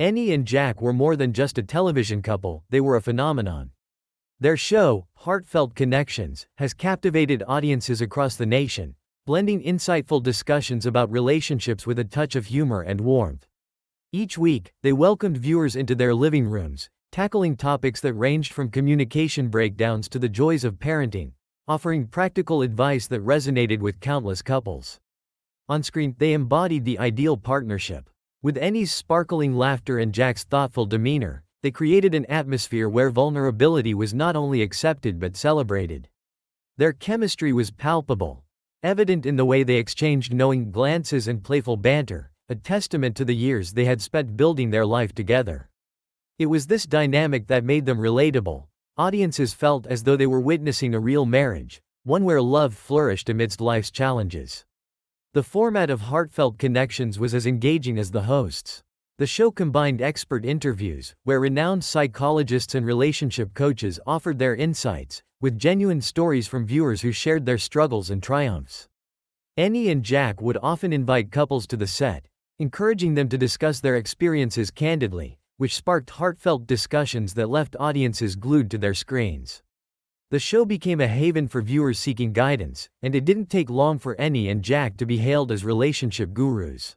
Annie and Jack were more than just a television couple, they were a phenomenon. Their show, Heartfelt Connections, has captivated audiences across the nation, blending insightful discussions about relationships with a touch of humor and warmth. Each week, they welcomed viewers into their living rooms, tackling topics that ranged from communication breakdowns to the joys of parenting, offering practical advice that resonated with countless couples. On screen, they embodied the ideal partnership. With Annie's sparkling laughter and Jack's thoughtful demeanor, they created an atmosphere where vulnerability was not only accepted but celebrated. Their chemistry was palpable, evident in the way they exchanged knowing glances and playful banter, a testament to the years they had spent building their life together. It was this dynamic that made them relatable. Audiences felt as though they were witnessing a real marriage, one where love flourished amidst life's challenges. The format of Heartfelt Connections was as engaging as the hosts. The show combined expert interviews, where renowned psychologists and relationship coaches offered their insights, with genuine stories from viewers who shared their struggles and triumphs. Annie and Jack would often invite couples to the set, encouraging them to discuss their experiences candidly, which sparked heartfelt discussions that left audiences glued to their screens. The show became a haven for viewers seeking guidance, and it didn't take long for Annie and Jack to be hailed as relationship gurus.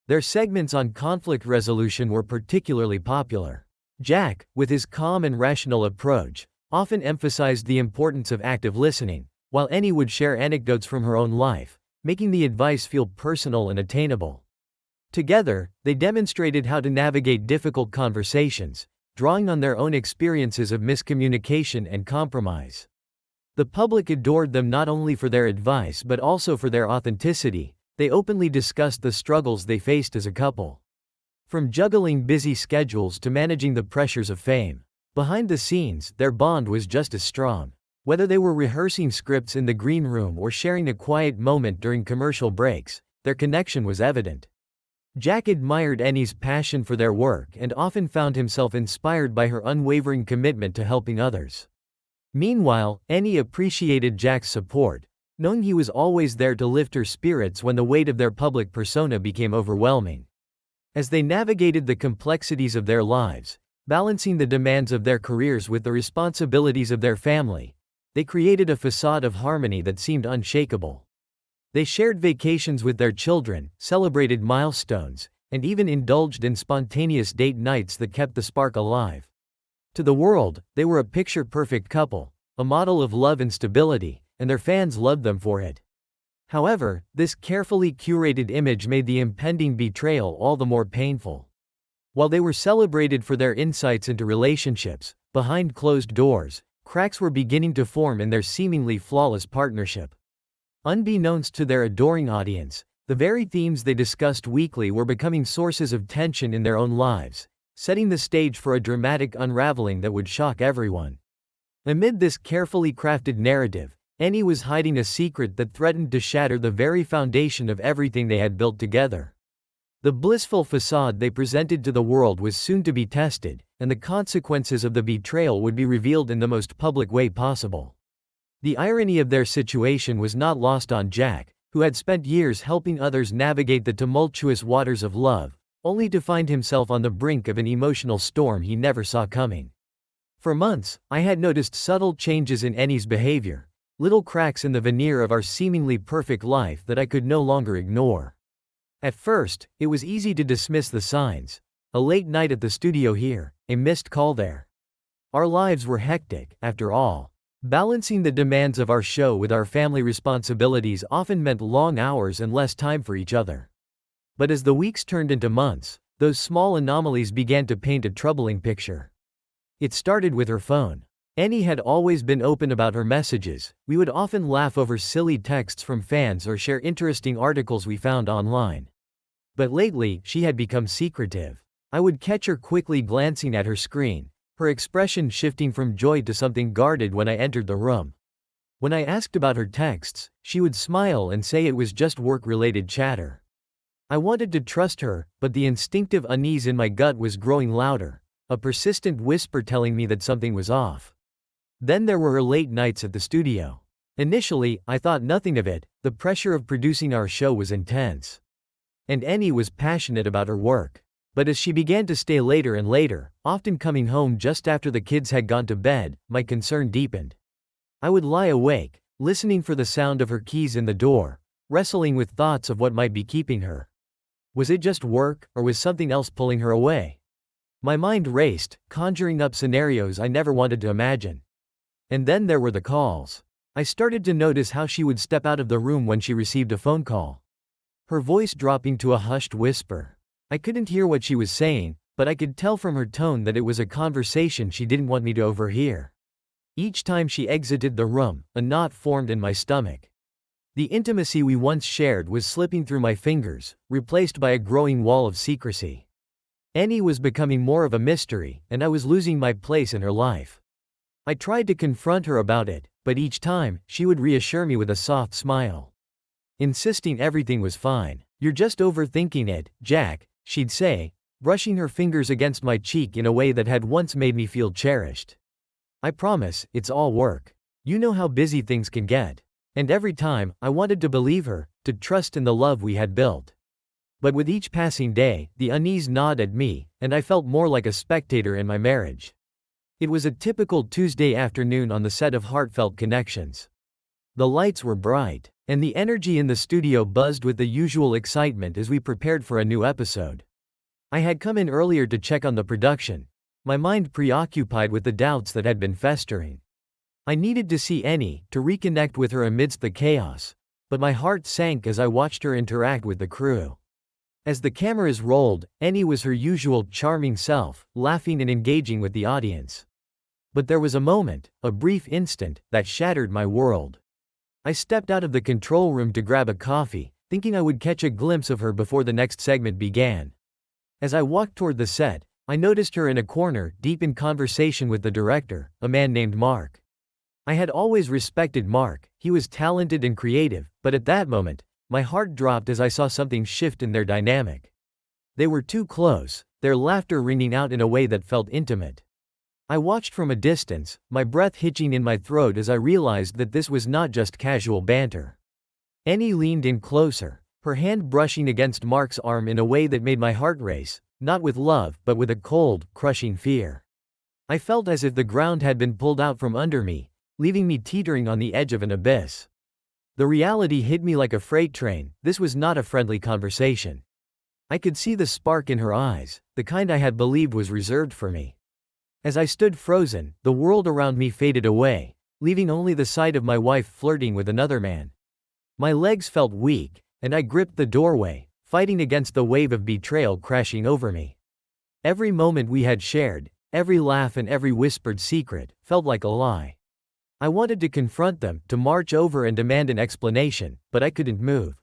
Their segments on conflict resolution were particularly popular. Jack, with his calm and rational approach, often emphasized the importance of active listening, while Annie would share anecdotes from her own life, making the advice feel personal and attainable. Together, they demonstrated how to navigate difficult conversations, drawing on their own experiences of miscommunication and compromise. The public adored them not only for their advice but also for their authenticity. They openly discussed the struggles they faced as a couple. From juggling busy schedules to managing the pressures of fame, behind the scenes, their bond was just as strong. Whether they were rehearsing scripts in the green room or sharing a quiet moment during commercial breaks, their connection was evident. Jack admired Annie's passion for their work and often found himself inspired by her unwavering commitment to helping others. Meanwhile, Annie appreciated Jack's support, knowing he was always there to lift her spirits when the weight of their public persona became overwhelming. As they navigated the complexities of their lives, balancing the demands of their careers with the responsibilities of their family, they created a facade of harmony that seemed unshakable. They shared vacations with their children, celebrated milestones, and even indulged in spontaneous date nights that kept the spark alive. To the world, they were a picture-perfect couple, a model of love and stability, and their fans loved them for it. However, this carefully curated image made the impending betrayal all the more painful. While they were celebrated for their insights into relationships, behind closed doors, cracks were beginning to form in their seemingly flawless partnership. Unbeknownst to their adoring audience, the very themes they discussed weekly were becoming sources of tension in their own lives, setting the stage for a dramatic unraveling that would shock everyone. Amid this carefully crafted narrative, Annie was hiding a secret that threatened to shatter the very foundation of everything they had built together. The blissful facade they presented to the world was soon to be tested, and the consequences of the betrayal would be revealed in the most public way possible. The irony of their situation was not lost on Jack, who had spent years helping others navigate the tumultuous waters of love, only to find himself on the brink of an emotional storm he never saw coming. For months, I had noticed subtle changes in Annie's behavior, little cracks in the veneer of our seemingly perfect life that I could no longer ignore. At first, it was easy to dismiss the signs. A late night at the studio here, a missed call there. Our lives were hectic, after all. Balancing the demands of our show with our family responsibilities often meant long hours and less time for each other. But as the weeks turned into months, those small anomalies began to paint a troubling picture. It started with her phone. Annie had always been open about her messages. We would often laugh over silly texts from fans or share interesting articles we found online. But lately, she had become secretive. I would catch her quickly glancing at her screen, her expression shifting from joy to something guarded when I entered the room. When I asked about her texts, she would smile and say it was just work-related chatter. I wanted to trust her, but the instinctive unease in my gut was growing louder, a persistent whisper telling me that something was off. Then there were her late nights at the studio. Initially, I thought nothing of it. The pressure of producing our show was intense. And Annie was passionate about her work. But as she began to stay later and later, often coming home just after the kids had gone to bed, my concern deepened. I would lie awake, listening for the sound of her keys in the door, wrestling with thoughts of what might be keeping her. Was it just work, or was something else pulling her away? My mind raced, conjuring up scenarios I never wanted to imagine. And then there were the calls. I started to notice how she would step out of the room when she received a phone call. Her voice dropping to a hushed whisper. I couldn't hear what she was saying, but I could tell from her tone that it was a conversation she didn't want me to overhear. Each time she exited the room, a knot formed in my stomach. The intimacy we once shared was slipping through my fingers, replaced by a growing wall of secrecy. Annie was becoming more of a mystery, and I was losing my place in her life. I tried to confront her about it, but each time, she would reassure me with a soft smile. Insisting everything was fine. "You're just overthinking it, Jack," she'd say, brushing her fingers against my cheek in a way that had once made me feel cherished. "I promise, it's all work. You know how busy things can get." And every time, I wanted to believe her, to trust in the love we had built. But with each passing day, the unease gnawed at me, and I felt more like a spectator in my marriage. It was a typical Tuesday afternoon on the set of Heartfelt Connections. The lights were bright, and the energy in the studio buzzed with the usual excitement as we prepared for a new episode. I had come in earlier to check on the production, my mind preoccupied with the doubts that had been festering. I needed to see Annie, to reconnect with her amidst the chaos, but my heart sank as I watched her interact with the crew. As the cameras rolled, Annie was her usual charming self, laughing and engaging with the audience. But there was a moment, a brief instant, that shattered my world. I stepped out of the control room to grab a coffee, thinking I would catch a glimpse of her before the next segment began. As I walked toward the set, I noticed her in a corner, deep in conversation with the director, a man named Mark. I had always respected Mark, he was talented and creative, but at that moment, my heart dropped as I saw something shift in their dynamic. They were too close, their laughter ringing out in a way that felt intimate. I watched from a distance, my breath hitching in my throat as I realized that this was not just casual banter. Annie leaned in closer, her hand brushing against Mark's arm in a way that made my heart race, not with love, but with a cold, crushing fear. I felt as if the ground had been pulled out from under me, leaving me teetering on the edge of an abyss. The reality hit me like a freight train. This was not a friendly conversation. I could see the spark in her eyes, the kind I had believed was reserved for me. As I stood frozen, the world around me faded away, leaving only the sight of my wife flirting with another man. My legs felt weak, and I gripped the doorway, fighting against the wave of betrayal crashing over me. Every moment we had shared, every laugh and every whispered secret, felt like a lie. I wanted to confront them, to march over and demand an explanation, but I couldn't move.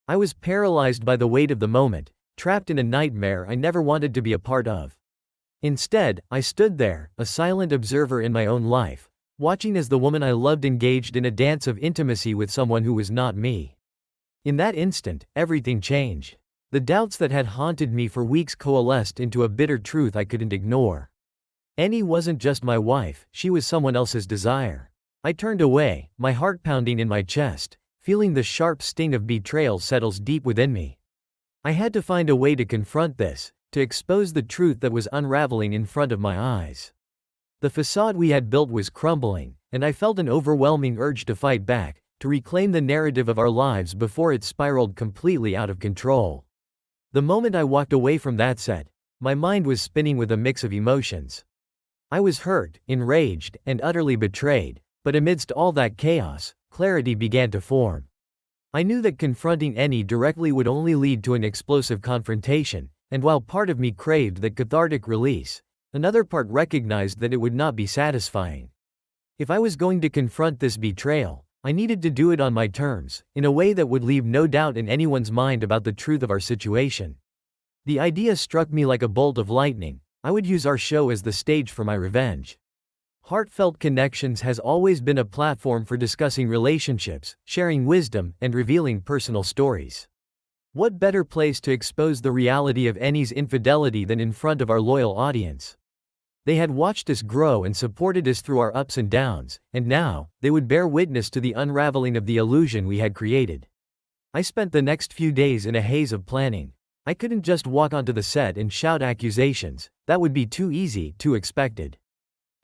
I was paralyzed by the weight of the moment, trapped in a nightmare I never wanted to be a part of. Instead, I stood there, a silent observer in my own life, watching as the woman I loved engaged in a dance of intimacy with someone who was not me. In that instant, everything changed. The doubts that had haunted me for weeks coalesced into a bitter truth I couldn't ignore. Annie wasn't just my wife, she was someone else's desire. I turned away, my heart pounding in my chest, feeling the sharp sting of betrayal settles deep within me. I had to find a way to confront this, to expose the truth that was unraveling in front of my eyes. The facade we had built was crumbling, and I felt an overwhelming urge to fight back, to reclaim the narrative of our lives before it spiraled completely out of control. The moment I walked away from that set, my mind was spinning with a mix of emotions. I was hurt, enraged, and utterly betrayed. But amidst all that chaos, clarity began to form. I knew that confronting Annie directly would only lead to an explosive confrontation, and while part of me craved that cathartic release, another part recognized that it would not be satisfying. If I was going to confront this betrayal, I needed to do it on my terms, in a way that would leave no doubt in anyone's mind about the truth of our situation. The idea struck me like a bolt of lightning. I would use our show as the stage for my revenge. Heartfelt Connections has always been a platform for discussing relationships, sharing wisdom, and revealing personal stories. What better place to expose the reality of Annie's infidelity than in front of our loyal audience? They had watched us grow and supported us through our ups and downs, and now, they would bear witness to the unraveling of the illusion we had created. I spent the next few days in a haze of planning. I couldn't just walk onto the set and shout accusations, that would be too easy, too expected.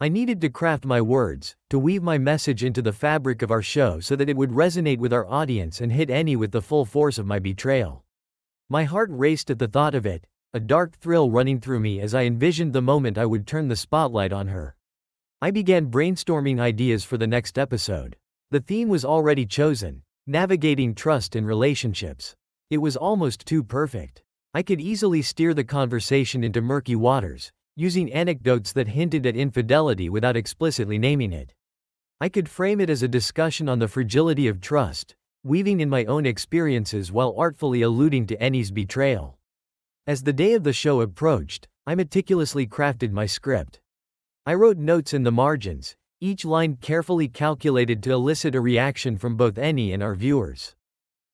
I needed to craft my words, to weave my message into the fabric of our show so that it would resonate with our audience and hit Annie with the full force of my betrayal. My heart raced at the thought of it, a dark thrill running through me as I envisioned the moment I would turn the spotlight on her. I began brainstorming ideas for the next episode. The theme was already chosen: navigating trust in relationships. It was almost too perfect. I could easily steer the conversation into murky waters, using anecdotes that hinted at infidelity without explicitly naming it. I could frame it as a discussion on the fragility of trust, weaving in my own experiences while artfully alluding to Annie's betrayal. As the day of the show approached, I meticulously crafted my script. I wrote notes in the margins, each line carefully calculated to elicit a reaction from both Annie and our viewers.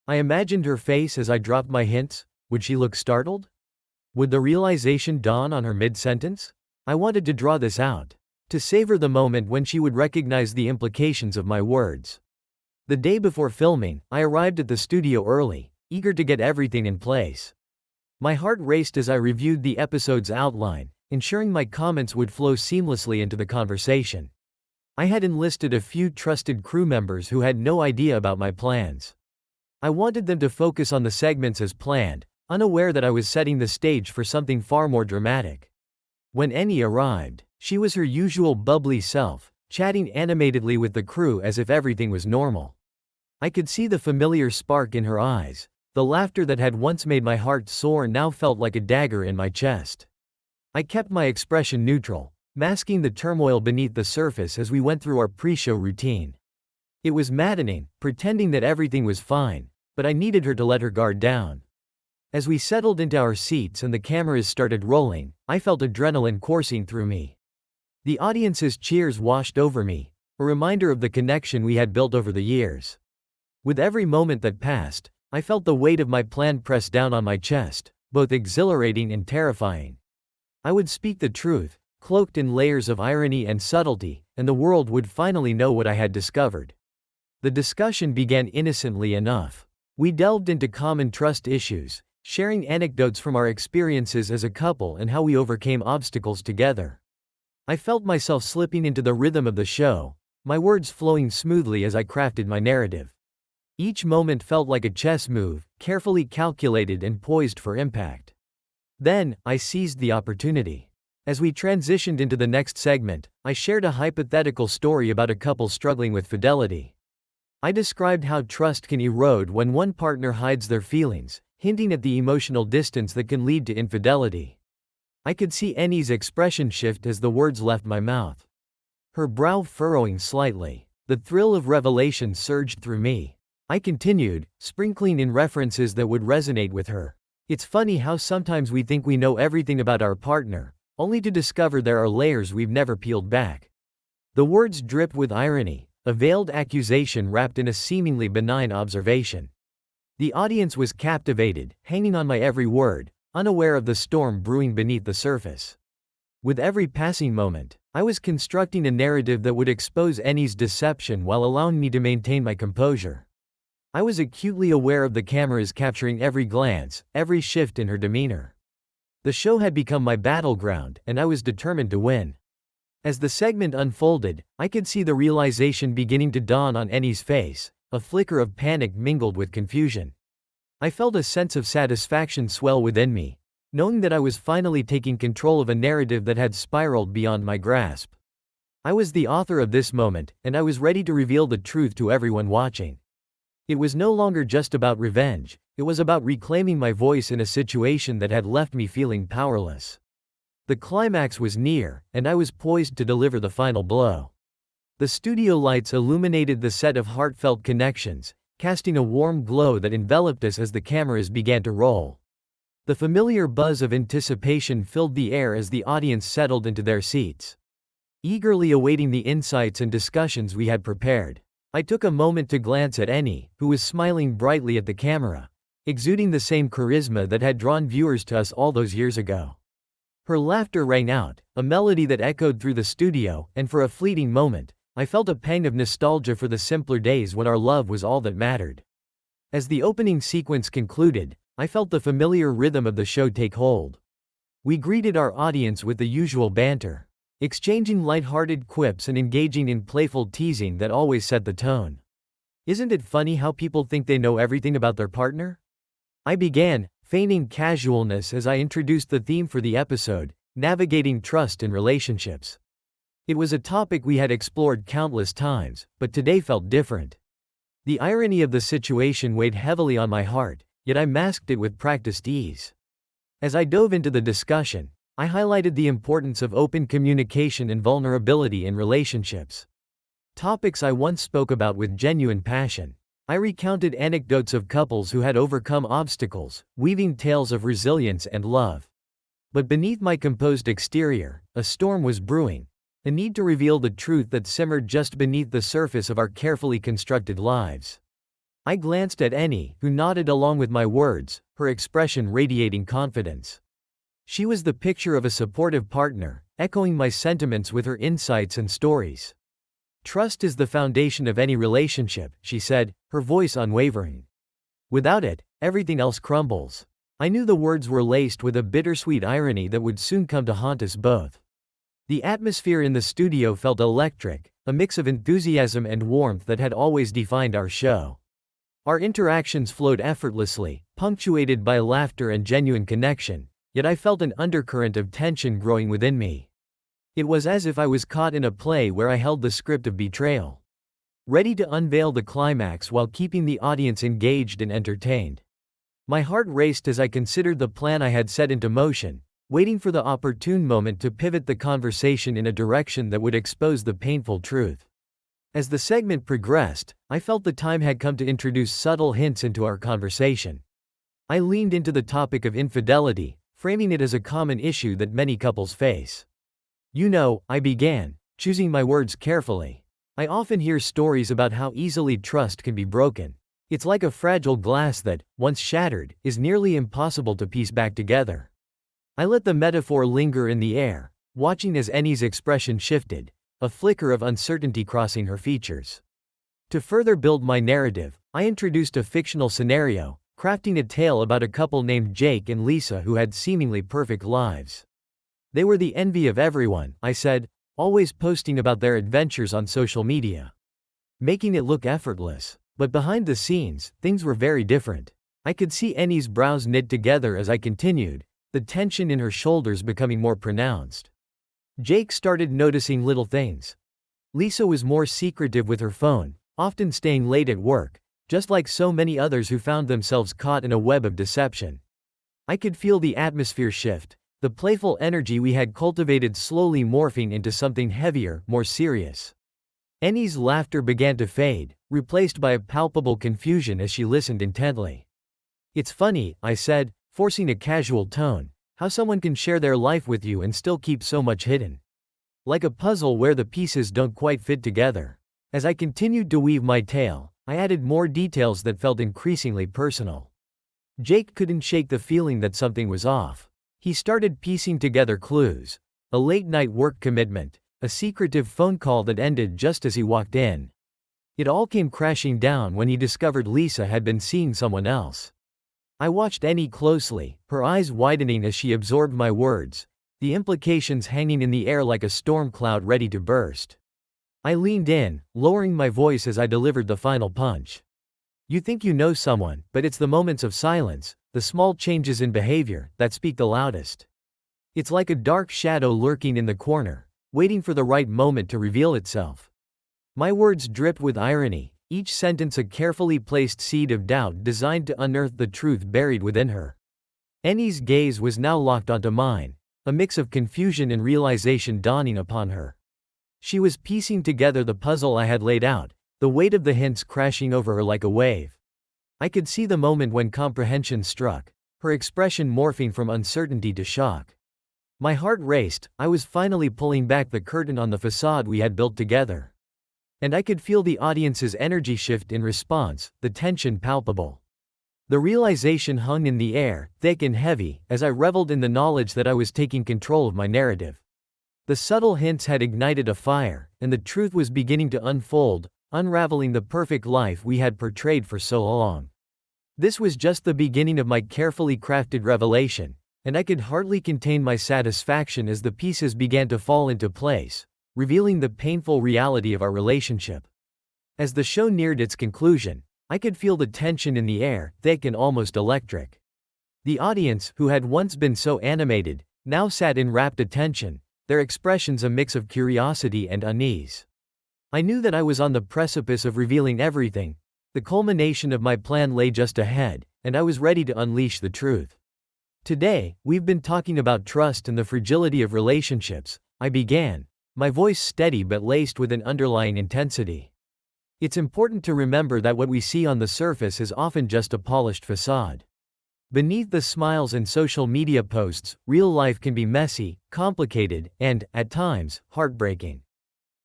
I imagined her face as I dropped my hints. Would she look startled? Would the realization dawn on her mid-sentence? I wanted to draw this out, to savor the moment when she would recognize the implications of my words. The day before filming, I arrived at the studio early, eager to get everything in place. My heart raced as I reviewed the episode's outline, ensuring my comments would flow seamlessly into the conversation. I had enlisted a few trusted crew members who had no idea about my plans. I wanted them to focus on the segments as planned, unaware that I was setting the stage for something far more dramatic. When Annie arrived, she was her usual bubbly self, chatting animatedly with the crew as if everything was normal. I could see the familiar spark in her eyes. The laughter that had once made my heart soar now felt like a dagger in my chest. I kept my expression neutral, masking the turmoil beneath the surface as we went through our pre-show routine. It was maddening, pretending that everything was fine, but I needed her to let her guard down. As we settled into our seats and the cameras started rolling, I felt adrenaline coursing through me. The audience's cheers washed over me, a reminder of the connection we had built over the years. With every moment that passed, I felt the weight of my plan press down on my chest, both exhilarating and terrifying. I would speak the truth, cloaked in layers of irony and subtlety, and the world would finally know what I had discovered. The discussion began innocently enough. We delved into common trust issues, sharing anecdotes from our experiences as a couple and how we overcame obstacles together. I felt myself slipping into the rhythm of the show, my words flowing smoothly as I crafted my narrative. Each moment felt like a chess move, carefully calculated and poised for impact. Then, I seized the opportunity. As we transitioned into the next segment, I shared a hypothetical story about a couple struggling with fidelity. I described how trust can erode when one partner hides their feelings, hinting at the emotional distance that can lead to infidelity. I could see Annie's expression shift as the words left my mouth. Her brow furrowing slightly. The thrill of revelation surged through me. I continued, sprinkling in references that would resonate with her. It's funny how sometimes we think we know everything about our partner, only to discover there are layers we've never peeled back. The words dripped with irony, a veiled accusation wrapped in a seemingly benign observation. The audience was captivated, hanging on my every word, unaware of the storm brewing beneath the surface. With every passing moment, I was constructing a narrative that would expose Annie's deception while allowing me to maintain my composure. I was acutely aware of the cameras capturing every glance, every shift in her demeanor. The show had become my battleground, and I was determined to win. As the segment unfolded, I could see the realization beginning to dawn on Annie's face, a flicker of panic mingled with confusion. I felt a sense of satisfaction swell within me, knowing that I was finally taking control of a narrative that had spiraled beyond my grasp. I was the author of this moment, and I was ready to reveal the truth to everyone watching. It was no longer just about revenge, it was about reclaiming my voice in a situation that had left me feeling powerless. The climax was near, and I was poised to deliver the final blow. The studio lights illuminated the set of heartfelt connections, casting a warm glow that enveloped us as the cameras began to roll. The familiar buzz of anticipation filled the air as the audience settled into their seats, eagerly awaiting the insights and discussions we had prepared. I took a moment to glance at Annie, who was smiling brightly at the camera, exuding the same charisma that had drawn viewers to us all those years ago. Her laughter rang out, a melody that echoed through the studio, and for a fleeting moment, I felt a pang of nostalgia for the simpler days when our love was all that mattered. As the opening sequence concluded, I felt the familiar rhythm of the show take hold. We greeted our audience with the usual banter, exchanging light-hearted quips and engaging in playful teasing that always set the tone. Isn't it funny how people think they know everything about their partner? I began, feigning casualness as I introduced the theme for the episode, navigating trust in relationships. It was a topic we had explored countless times, but today felt different. The irony of the situation weighed heavily on my heart, yet I masked it with practiced ease. As I dove into the discussion, I highlighted the importance of open communication and vulnerability in relationships. Topics I once spoke about with genuine passion. I recounted anecdotes of couples who had overcome obstacles, weaving tales of resilience and love. But beneath my composed exterior, a storm was brewing, a need to reveal the truth that simmered just beneath the surface of our carefully constructed lives. I glanced at Annie, who nodded along with my words, her expression radiating confidence. She was the picture of a supportive partner, echoing my sentiments with her insights and stories. "Trust is the foundation of any relationship," she said, her voice unwavering. "Without it, everything else crumbles." I knew the words were laced with a bittersweet irony that would soon come to haunt us both. The atmosphere in the studio felt electric, a mix of enthusiasm and warmth that had always defined our show. Our interactions flowed effortlessly, punctuated by laughter and genuine connection, yet I felt an undercurrent of tension growing within me. It was as if I was caught in a play where I held the script of betrayal, ready to unveil the climax while keeping the audience engaged and entertained. My heart raced as I considered the plan I had set into motion, waiting for the opportune moment to pivot the conversation in a direction that would expose the painful truth. As the segment progressed, I felt the time had come to introduce subtle hints into our conversation. I leaned into the topic of infidelity, framing it as a common issue that many couples face. "You know," I began, choosing my words carefully, "I often hear stories about how easily trust can be broken. It's like a fragile glass that, once shattered, is nearly impossible to piece back together." I let the metaphor linger in the air, watching as Annie's expression shifted, a flicker of uncertainty crossing her features. To further build my narrative, I introduced a fictional scenario, crafting a tale about a couple named Jake and Lisa who had seemingly perfect lives. They were the envy of everyone, I said, always posting about their adventures on social media, making it look effortless. But behind the scenes, things were very different. I could see Annie's brows knit together as I continued, the tension in her shoulders becoming more pronounced. Jake started noticing little things. Lisa was more secretive with her phone, often staying late at work, just like so many others who found themselves caught in a web of deception. I could feel the atmosphere shift, the playful energy we had cultivated slowly morphing into something heavier, more serious. Annie's laughter began to fade, replaced by a palpable confusion as she listened intently. "It's funny," I said, forcing a casual tone, "how someone can share their life with you and still keep so much hidden. Like a puzzle where the pieces don't quite fit together." As I continued to weave my tale, I added more details that felt increasingly personal. Jake couldn't shake the feeling that something was off. He started piecing together clues: a late-night work commitment, a secretive phone call that ended just as he walked in. It all came crashing down when he discovered Lisa had been seeing someone else. I watched Annie closely, her eyes widening as she absorbed my words, the implications hanging in the air like a storm cloud ready to burst. I leaned in, lowering my voice as I delivered the final punch. "You think you know someone, but it's the moments of silence, the small changes in behavior, that speak the loudest. It's like a dark shadow lurking in the corner, waiting for the right moment to reveal itself." My words dripped with irony, each sentence a carefully placed seed of doubt designed to unearth the truth buried within her. Annie's gaze was now locked onto mine, a mix of confusion and realization dawning upon her. She was piecing together the puzzle I had laid out, the weight of the hints crashing over her like a wave. I could see the moment when comprehension struck, her expression morphing from uncertainty to shock. My heart raced, I was finally pulling back the curtain on the facade we had built together. And I could feel the audience's energy shift in response, the tension palpable. The realization hung in the air, thick and heavy, as I reveled in the knowledge that I was taking control of my narrative. The subtle hints had ignited a fire, and the truth was beginning to unfold, unraveling the perfect life we had portrayed for so long. This was just the beginning of my carefully crafted revelation, and I could hardly contain my satisfaction as the pieces began to fall into place, revealing the painful reality of our relationship. As the show neared its conclusion, I could feel the tension in the air, thick and almost electric. The audience, who had once been so animated, now sat in rapt attention, their expressions a mix of curiosity and unease. I knew that I was on the precipice of revealing everything. The culmination of my plan lay just ahead, and I was ready to unleash the truth. Today, we've been talking about trust and the fragility of relationships, I began, my voice steady but laced with an underlying intensity. It's important to remember that what we see on the surface is often just a polished facade. Beneath the smiles and social media posts, real life can be messy, complicated, and, at times, heartbreaking.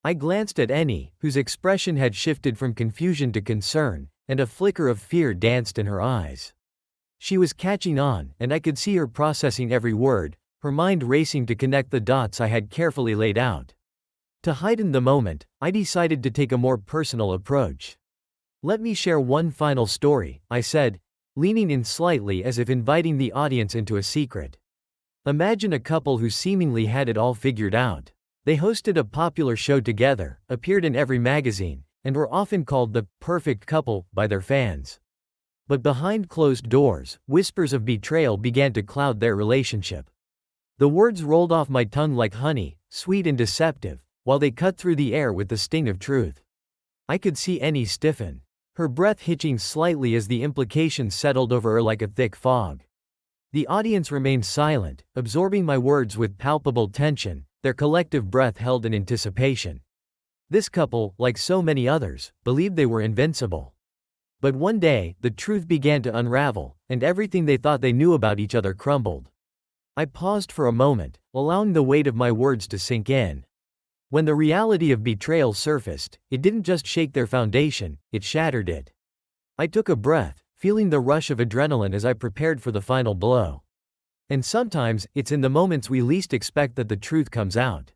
I glanced at Annie, whose expression had shifted from confusion to concern, and a flicker of fear danced in her eyes. She was catching on, and I could see her processing every word, her mind racing to connect the dots I had carefully laid out. To heighten the moment, I decided to take a more personal approach. "Let me share one final story," I said, leaning in slightly as if inviting the audience into a secret. Imagine a couple who seemingly had it all figured out. They hosted a popular show together, appeared in every magazine, and were often called the perfect couple by their fans. But behind closed doors, whispers of betrayal began to cloud their relationship. The words rolled off my tongue like honey, sweet and deceptive, while they cut through the air with the sting of truth. I could see Annie stiffen, her breath hitching slightly as the implications settled over her like a thick fog. The audience remained silent, absorbing my words with palpable tension, their collective breath held in anticipation. This couple, like so many others, believed they were invincible. But one day, the truth began to unravel, and everything they thought they knew about each other crumbled. I paused for a moment, allowing the weight of my words to sink in. When the reality of betrayal surfaced, it didn't just shake their foundation, it shattered it. I took a breath, feeling the rush of adrenaline as I prepared for the final blow. And sometimes, it's in the moments we least expect that the truth comes out.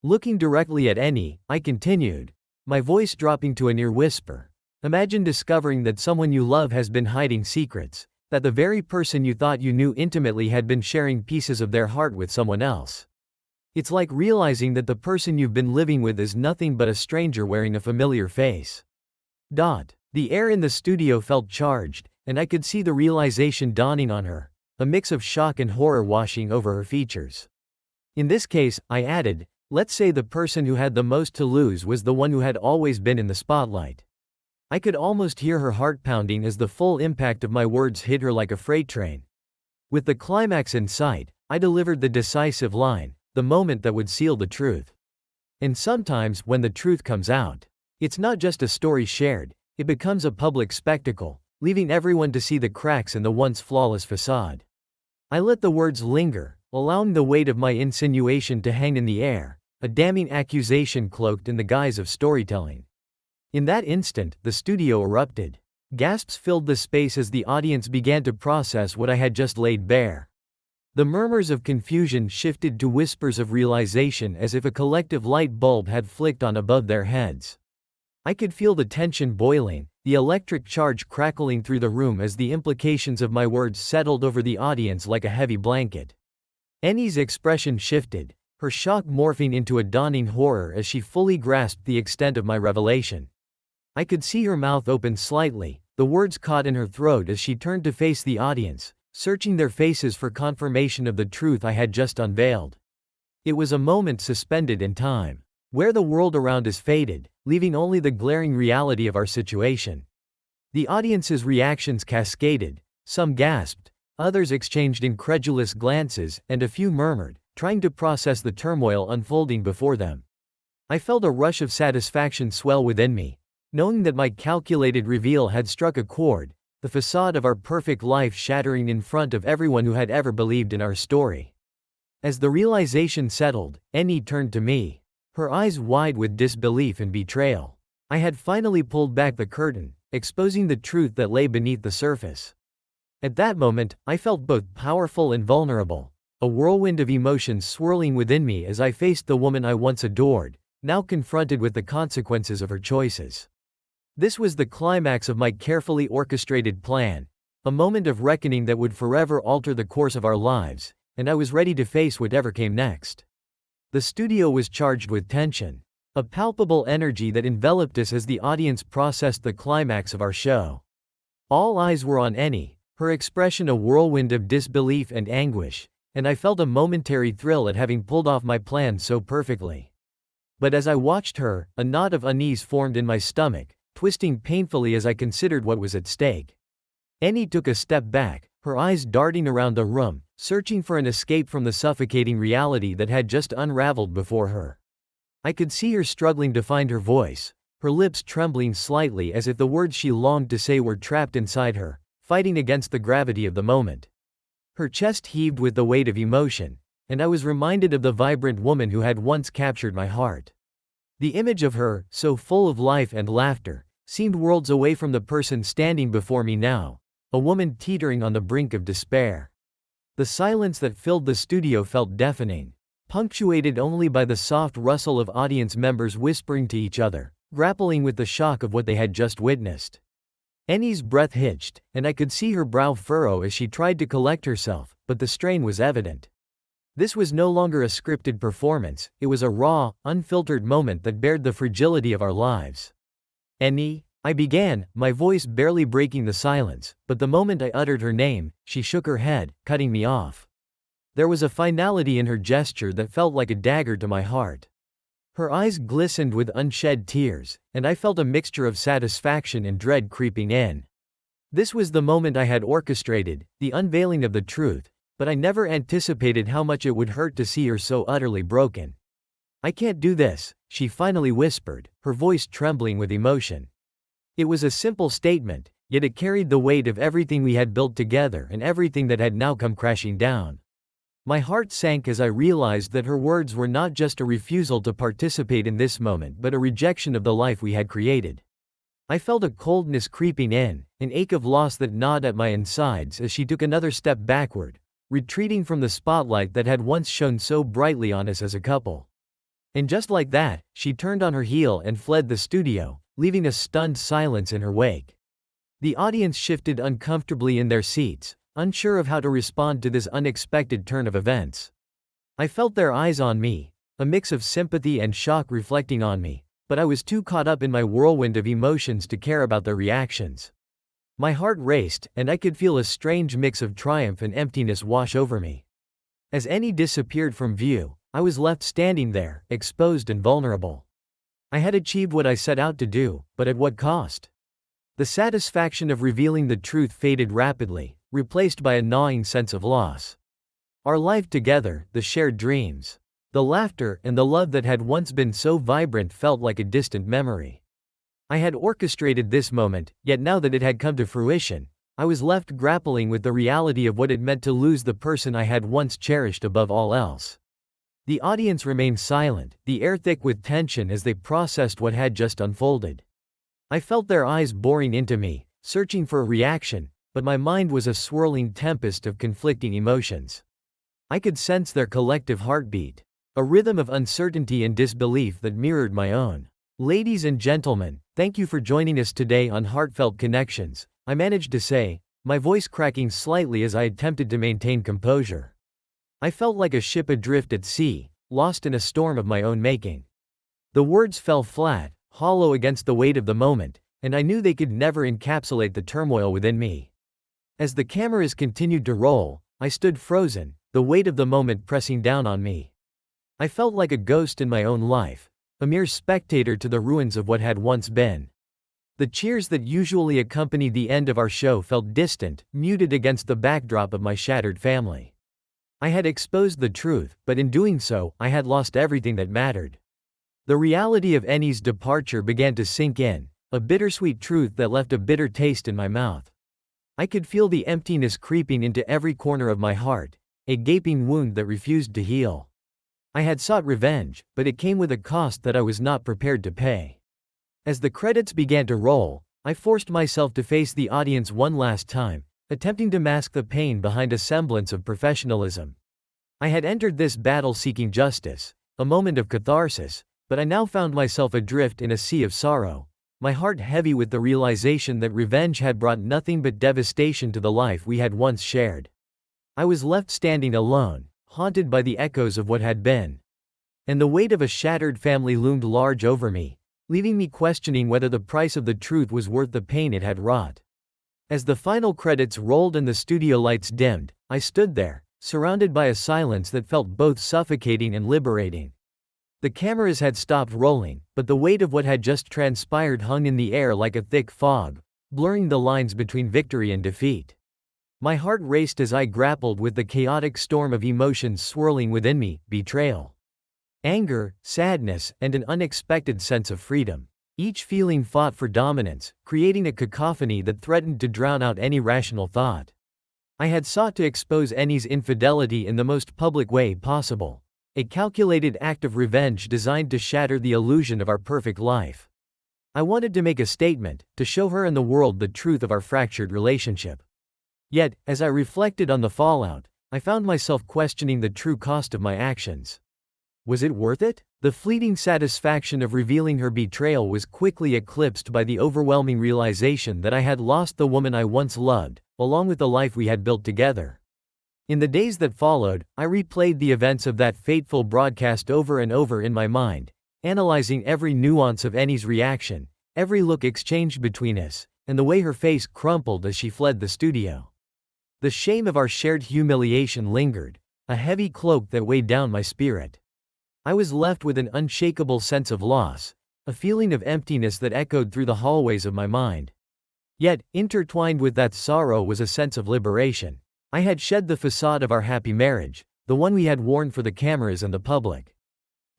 Looking directly at Annie, I continued, my voice dropping to a near whisper. Imagine discovering that someone you love has been hiding secrets, that the very person you thought you knew intimately had been sharing pieces of their heart with someone else. It's like realizing that the person you've been living with is nothing but a stranger wearing a familiar face. The air in the studio felt charged, and I could see the realization dawning on her, a mix of shock and horror washing over her features. In this case, I added, let's say the person who had the most to lose was the one who had always been in the spotlight. I could almost hear her heart pounding as the full impact of my words hit her like a freight train. With the climax in sight, I delivered the decisive line, the moment that would seal the truth. And sometimes, when the truth comes out, it's not just a story shared, it becomes a public spectacle, leaving everyone to see the cracks in the once flawless facade. I let the words linger, allowing the weight of my insinuation to hang in the air, a damning accusation cloaked in the guise of storytelling. In that instant, the studio erupted. Gasps filled the space as the audience began to process what I had just laid bare. The murmurs of confusion shifted to whispers of realization as if a collective light bulb had flicked on above their heads. I could feel the tension boiling, the electric charge crackling through the room as the implications of my words settled over the audience like a heavy blanket. Annie's expression shifted, her shock morphing into a dawning horror as she fully grasped the extent of my revelation. I could see her mouth open slightly, the words caught in her throat as she turned to face the audience, searching their faces for confirmation of the truth I had just unveiled. It was a moment suspended in time, where the world around us faded, leaving only the glaring reality of our situation. The audience's reactions cascaded, some gasped, others exchanged incredulous glances, and a few murmured, trying to process the turmoil unfolding before them. I felt a rush of satisfaction swell within me, knowing that my calculated reveal had struck a chord, the facade of our perfect life shattering in front of everyone who had ever believed in our story. As the realization settled, Annie turned to me, her eyes wide with disbelief and betrayal. I had finally pulled back the curtain, exposing the truth that lay beneath the surface. At that moment, I felt both powerful and vulnerable, a whirlwind of emotions swirling within me as I faced the woman I once adored, now confronted with the consequences of her choices. This was the climax of my carefully orchestrated plan, A moment of reckoning that would forever alter the course of our lives, and I was ready to face whatever came next. The studio was charged with tension, a palpable energy that enveloped us as the audience processed the climax of our show. All eyes were on Annie, her expression a whirlwind of disbelief and anguish, and I felt a momentary thrill at having pulled off my plan so perfectly. But as I watched her, a knot of unease formed in my stomach, twisting painfully as I considered what was at stake. Annie took a step back, her eyes darting around the room, searching for an escape from the suffocating reality that had just unraveled before her. I could see her struggling to find her voice, her lips trembling slightly as if the words she longed to say were trapped inside her, fighting against the gravity of the moment. Her chest heaved with the weight of emotion, and I was reminded of the vibrant woman who had once captured my heart. The image of her, so full of life and laughter, seemed worlds away from the person standing before me now, a woman teetering on the brink of despair. The silence that filled the studio felt deafening, punctuated only by the soft rustle of audience members whispering to each other, grappling with the shock of what they had just witnessed. Annie's breath hitched, and I could see her brow furrow as she tried to collect herself, but the strain was evident. This was no longer a scripted performance, it was a raw, unfiltered moment that bared the fragility of our lives. "Annie," I began, my voice barely breaking the silence, but the moment I uttered her name, she shook her head, cutting me off. There was a finality in her gesture that felt like a dagger to my heart. Her eyes glistened with unshed tears, and I felt a mixture of satisfaction and dread creeping in. This was the moment I had orchestrated, the unveiling of the truth, but I never anticipated how much it would hurt to see her so utterly broken. "I can't do this," she finally whispered, her voice trembling with emotion. It was a simple statement, yet it carried the weight of everything we had built together and everything that had now come crashing down. My heart sank as I realized that her words were not just a refusal to participate in this moment but a rejection of the life we had created. I felt a coldness creeping in, an ache of loss that gnawed at my insides as she took another step backward, retreating from the spotlight that had once shone so brightly on us as a couple. And just like that, she turned on her heel and fled the studio, leaving a stunned silence in her wake. The audience shifted uncomfortably in their seats, unsure of how to respond to this unexpected turn of events. I felt their eyes on me, a mix of sympathy and shock reflecting on me, but I was too caught up in my whirlwind of emotions to care about their reactions. My heart raced, and I could feel a strange mix of triumph and emptiness wash over me. As Annie disappeared from view, I was left standing there, exposed and vulnerable. I had achieved what I set out to do, but at what cost? The satisfaction of revealing the truth faded rapidly, replaced by a gnawing sense of loss. Our life together, the shared dreams, the laughter and the love that had once been so vibrant felt like a distant memory. I had orchestrated this moment, yet now that it had come to fruition, I was left grappling with the reality of what it meant to lose the person I had once cherished above all else. The audience remained silent, the air thick with tension as they processed what had just unfolded. I felt their eyes boring into me, searching for a reaction, but my mind was a swirling tempest of conflicting emotions. I could sense their collective heartbeat, a rhythm of uncertainty and disbelief that mirrored my own. "Ladies and gentlemen, thank you for joining us today on Heartfelt Connections," I managed to say, my voice cracking slightly as I attempted to maintain composure. I felt like a ship adrift at sea, lost in a storm of my own making. The words fell flat, hollow against the weight of the moment, and I knew they could never encapsulate the turmoil within me. As the cameras continued to roll, I stood frozen, the weight of the moment pressing down on me. I felt like a ghost in my own life, a mere spectator to the ruins of what had once been. The cheers that usually accompanied the end of our show felt distant, muted against the backdrop of my shattered family. I had exposed the truth, but in doing so, I had lost everything that mattered. The reality of Annie's departure began to sink in, a bittersweet truth that left a bitter taste in my mouth. I could feel the emptiness creeping into every corner of my heart, a gaping wound that refused to heal. I had sought revenge, but it came with a cost that I was not prepared to pay. As the credits began to roll, I forced myself to face the audience one last time, attempting to mask the pain behind a semblance of professionalism. I had entered this battle seeking justice, a moment of catharsis, but I now found myself adrift in a sea of sorrow, my heart heavy with the realization that revenge had brought nothing but devastation to the life we had once shared. I was left standing alone, haunted by the echoes of what had been. And the weight of a shattered family loomed large over me, leaving me questioning whether the price of the truth was worth the pain it had wrought. As the final credits rolled and the studio lights dimmed, I stood there, surrounded by a silence that felt both suffocating and liberating. The cameras had stopped rolling, but the weight of what had just transpired hung in the air like a thick fog, blurring the lines between victory and defeat. My heart raced as I grappled with the chaotic storm of emotions swirling within me: betrayal, anger, sadness, and an unexpected sense of freedom. Each feeling fought for dominance, creating a cacophony that threatened to drown out any rational thought. I had sought to expose Annie's infidelity in the most public way possible, a calculated act of revenge designed to shatter the illusion of our perfect life. I wanted to make a statement, to show her and the world the truth of our fractured relationship. Yet, as I reflected on the fallout, I found myself questioning the true cost of my actions. Was it worth it? The fleeting satisfaction of revealing her betrayal was quickly eclipsed by the overwhelming realization that I had lost the woman I once loved, along with the life we had built together. In the days that followed, I replayed the events of that fateful broadcast over and over in my mind, analyzing every nuance of Annie's reaction, every look exchanged between us, and the way her face crumpled as she fled the studio. The shame of our shared humiliation lingered, a heavy cloak that weighed down my spirit. I was left with an unshakable sense of loss, a feeling of emptiness that echoed through the hallways of my mind. Yet, intertwined with that sorrow was a sense of liberation. I had shed the facade of our happy marriage, the one we had worn for the cameras and the public.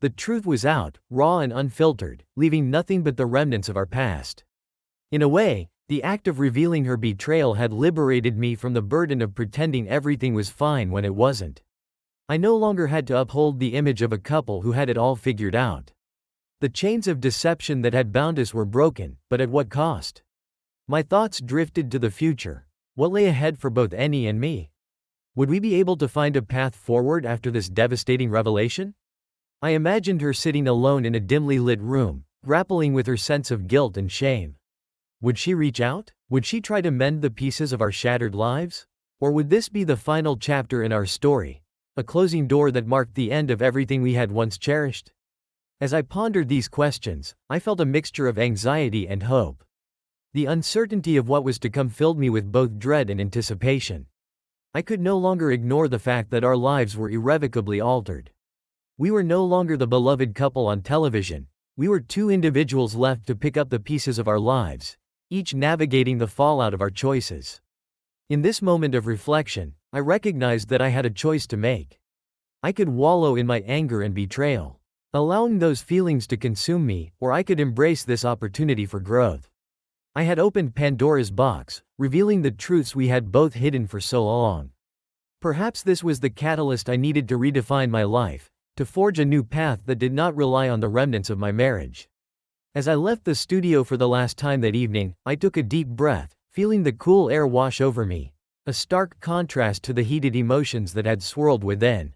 The truth was out, raw and unfiltered, leaving nothing but the remnants of our past. In a way, the act of revealing her betrayal had liberated me from the burden of pretending everything was fine when it wasn't. I no longer had to uphold the image of a couple who had it all figured out. The chains of deception that had bound us were broken, but at what cost? My thoughts drifted to the future. What lay ahead for both Annie and me? Would we be able to find a path forward after this devastating revelation? I imagined her sitting alone in a dimly lit room, grappling with her sense of guilt and shame. Would she reach out? Would she try to mend the pieces of our shattered lives? Or would this be the final chapter in our story? A closing door that marked the end of everything we had once cherished? As I pondered these questions, I felt a mixture of anxiety and hope. The uncertainty of what was to come filled me with both dread and anticipation. I could no longer ignore the fact that our lives were irrevocably altered. We were no longer the beloved couple on television. We were two individuals left to pick up the pieces of our lives, each navigating the fallout of our choices. In this moment of reflection, I recognized that I had a choice to make. I could wallow in my anger and betrayal, allowing those feelings to consume me, or I could embrace this opportunity for growth. I had opened Pandora's box, revealing the truths we had both hidden for so long. Perhaps this was the catalyst I needed to redefine my life, to forge a new path that did not rely on the remnants of my marriage. As I left the studio for the last time that evening, I took a deep breath, feeling the cool air wash over me, a stark contrast to the heated emotions that had swirled within.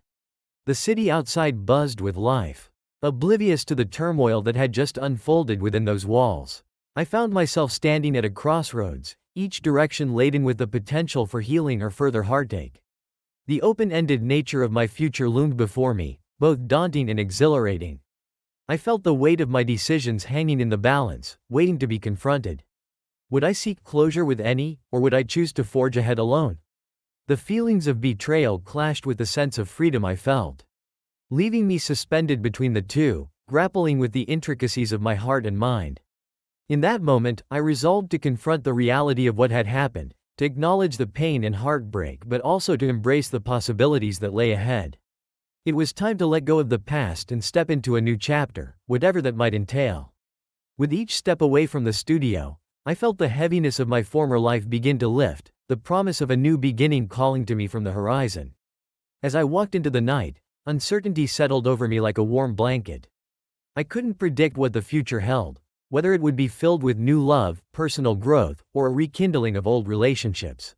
The city outside buzzed with life, oblivious to the turmoil that had just unfolded within those walls. I found myself standing at a crossroads, each direction laden with the potential for healing or further heartache. The open-ended nature of my future loomed before me, both daunting and exhilarating. I felt the weight of my decisions hanging in the balance, waiting to be confronted. Would I seek closure with Annie, or would I choose to forge ahead alone? The feelings of betrayal clashed with the sense of freedom I felt, leaving me suspended between the two, grappling with the intricacies of my heart and mind. In that moment, I resolved to confront the reality of what had happened, to acknowledge the pain and heartbreak, but also to embrace the possibilities that lay ahead. It was time to let go of the past and step into a new chapter, whatever that might entail. With each step away from the studio, I felt the heaviness of my former life begin to lift, the promise of a new beginning calling to me from the horizon. As I walked into the night, uncertainty settled over me like a warm blanket. I couldn't predict what the future held, whether it would be filled with new love, personal growth, or a rekindling of old relationships.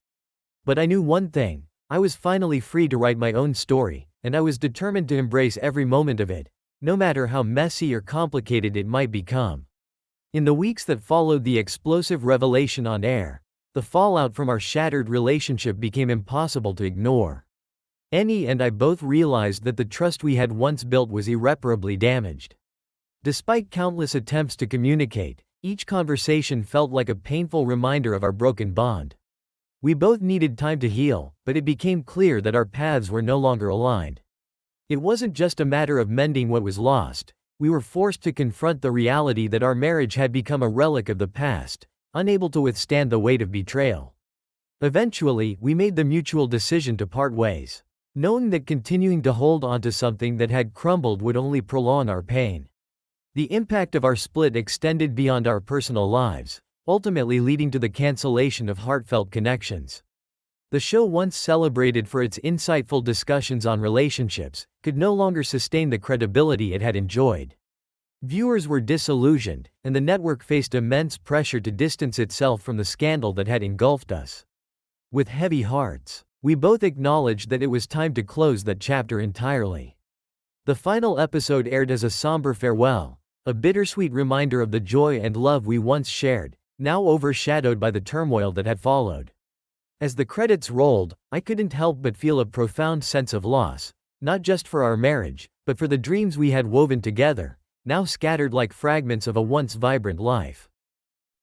But I knew one thing: I was finally free to write my own story, and I was determined to embrace every moment of it, no matter how messy or complicated it might become. In the weeks that followed the explosive revelation on air, the fallout from our shattered relationship became impossible to ignore. Annie and I both realized that the trust we had once built was irreparably damaged. Despite countless attempts to communicate, each conversation felt like a painful reminder of our broken bond. We both needed time to heal, but it became clear that our paths were no longer aligned. It wasn't just a matter of mending what was lost, we were forced to confront the reality that our marriage had become a relic of the past, unable to withstand the weight of betrayal. Eventually, we made the mutual decision to part ways, knowing that continuing to hold onto something that had crumbled would only prolong our pain. The impact of our split extended beyond our personal lives, ultimately leading to the cancellation of heartfelt connections. The show, once celebrated for its insightful discussions on relationships, could no longer sustain the credibility it had enjoyed. Viewers were disillusioned, and the network faced immense pressure to distance itself from the scandal that had engulfed us. With heavy hearts, we both acknowledged that it was time to close that chapter entirely. The final episode aired as a somber farewell, a bittersweet reminder of the joy and love we once shared, now overshadowed by the turmoil that had followed. As the credits rolled, I couldn't help but feel a profound sense of loss, not just for our marriage, but for the dreams we had woven together, now scattered like fragments of a once vibrant life.